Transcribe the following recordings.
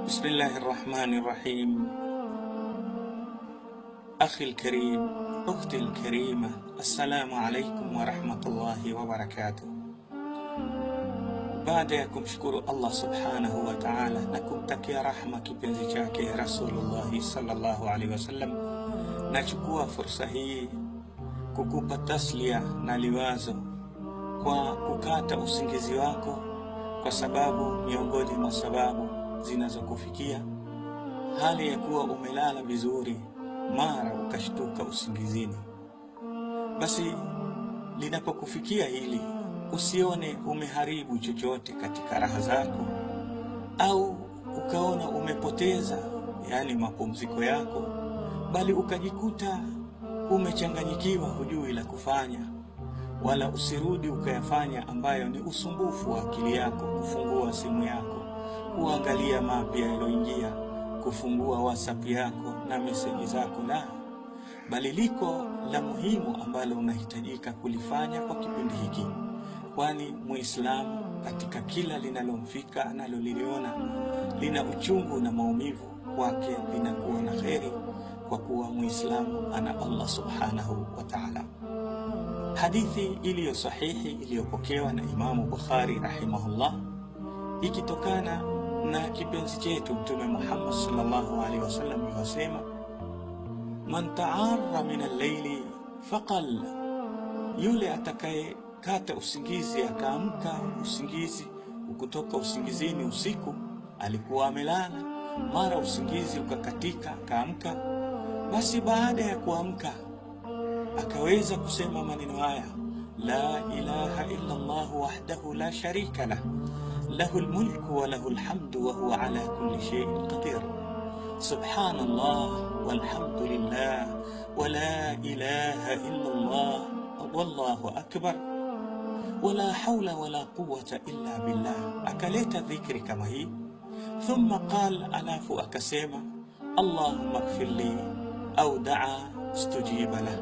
بسم الله الرحمن الرحيم. أخي الكريم، أختي الكريمة، السلام عليكم ورحمة الله وبركاته. Baada ya kumshukuru Allah subhanahu wa ta'ala na kumtakia rahma kipenzi chake Rasulullah sallallahu alaihi wasallam, nachukua fursa hii kukupa taslia na liwazo kwa kukata usingizi wako, kwa sababu miongoni mwa sababu zinazokufikia hali ya kuwa umelala vizuri mara ukashtuka usingizini. Basi linapokufikia hili, usione umeharibu chochote katika raha zako, au ukaona umepoteza mapumziko yako, bali ukajikuta umechanganyikiwa, hujui la kufanya. Wala usirudi ukayafanya ambayo ni usumbufu wa akili yako, kufungua simu yako, kuangalia mapya yaliyoingia, kufungua WhatsApp yako na meseji zako, la bali liko la muhimu ambalo unahitajika kulifanya kwa kipindi hiki. Kwani Muislamu katika kila linalomfika analoliona lina uchungu na maumivu, kwake linakuwa na kheri, kwa kuwa Muislamu ana Allah subhanahu wa ta'ala. Hadithi iliyo sahihi iliyopokewa na Imamu Bukhari rahimahullah, ikitokana na kipenzi chetu Mtume Muhammad sallallahu alaihi wasallam, yasema: man ta'arra min al-layli faqal, yule atakaye kata usingizi akaamka usingizi ukutoka usingizini usiku, alikuwa amelala, mara usingizi ukakatika akaamka, basi baada ya kuamka akaweza kusema maneno haya: la ilaha illa Allah wahdahu la sharika lah, lahul mulku wa lahul hamdu wa huwa ala kulli shay'in qadir, subhanallah walhamdulillah wa la ilaha illa Allah wallahu akbar wala hawla wala quwwata illa billah. Akaleta dhikri kama hii, thumma qala, alafu akasema Allahumma ighfir li, au daa stujiba lah.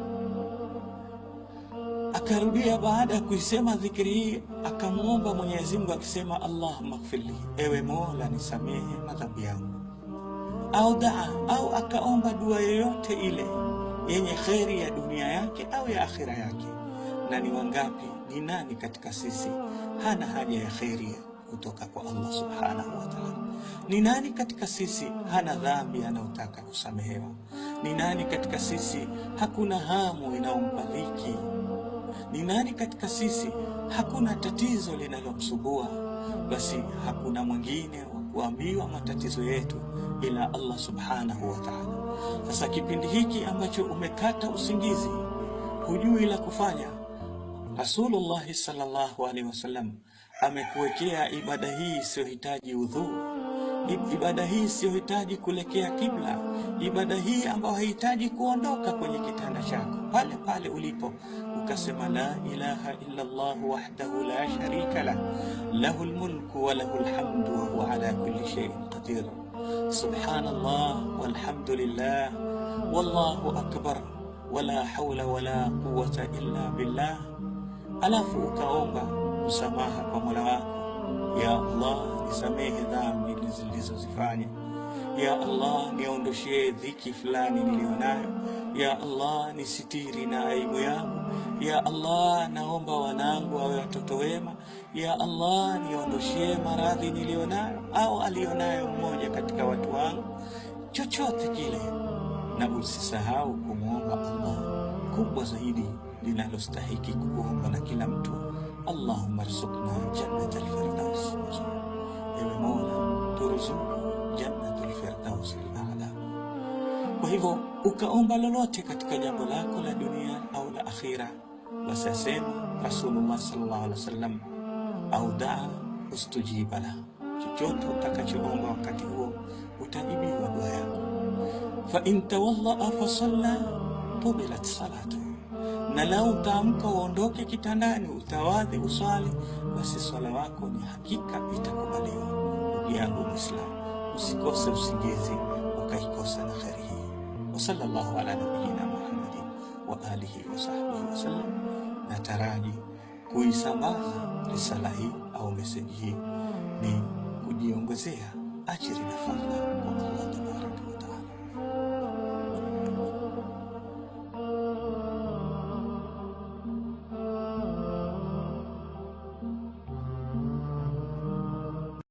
Akarudia baada ya kuisema dhikri hii, akamuomba Mwenyezi Mungu akisema Allahumma ighfir li, ewe Mola nisamehe madhambi yangu. Au daa, au akaomba dua yoyote ile yenye kheri ya dunia yake au ya akhira yake. Na ni wangapi, ni nani katika sisi hana haja ya kheri kutoka kwa Allah subhanahu wa ta'ala? Ni nani katika sisi hana dhambi anayotaka kusamehewa? Ni nani katika sisi hakuna hamu inaompa dhiki? Ni nani katika sisi hakuna tatizo linalomsumbua? Basi hakuna mwingine wa kuambiwa matatizo yetu ila Allah subhanahu wa ta'ala. Sasa kipindi hiki ambacho umekata usingizi, hujui la kufanya, Rasulullah sallallahu alaihi wasallam amekuwekea ibada hii isiyohitaji udhu, ibada hii isiyohitaji kuelekea kibla, ibada hii ambayo haihitaji kuondoka kwenye kitanda chako, pale pale ulipo ukasema la ilaha illa Allah wahdahu la sharika lah, lahul mulku wa lahul hamdu wa huwa ala kulli shay'in qadir, subhanallah walhamdulillah wallahu akbar wala hawla wala quwwata illa billah. Alafu ukaomba msamaha kwa Mola wako: ya Allah, nisamehe dhambi nilizozifanya. Ya Allah, niondoshee dhiki fulani nilionayo. Ya Allah, nisitiri na aibu yangu. Ya Allah, naomba wanangu wawe watoto wema. Ya Allah, niondoshee maradhi nilionayo au alionayo mmoja katika watu wangu, chochote kile. Na usisahau kumwomba Allah kubwa zaidi linalostahiki kuomba na kila mtu: Allahumma rzuqna jannatal firdaus, ewe Mola turuzuku jannatul firdaus al-a'la. Kwa hivyo ukaomba lolote katika jambo lako la dunia au la akhira, basi asema Rasulullah sallallahu alaihi wasallam: au daa ustujiba la, chochote utakachoomba wakati huo utajibiwa dua yako. Fa in tawalla fa salla qubilat salatu, na lau utaamka uondoke kitandani utawadhi uswali, basi swala wako ni hakika itakubaliwa. Ndugu yangu Muislamu, usikose usingizi ukaikosa na kheri hii. Wa sallallahu ala nabiyyina Muhammadin wa alihi wa sahbihi wa sallam. Nataraji kuisambaza risala hii au meseji hii ni kujiongezea ajiri na fadhila kwa Allah tabaraka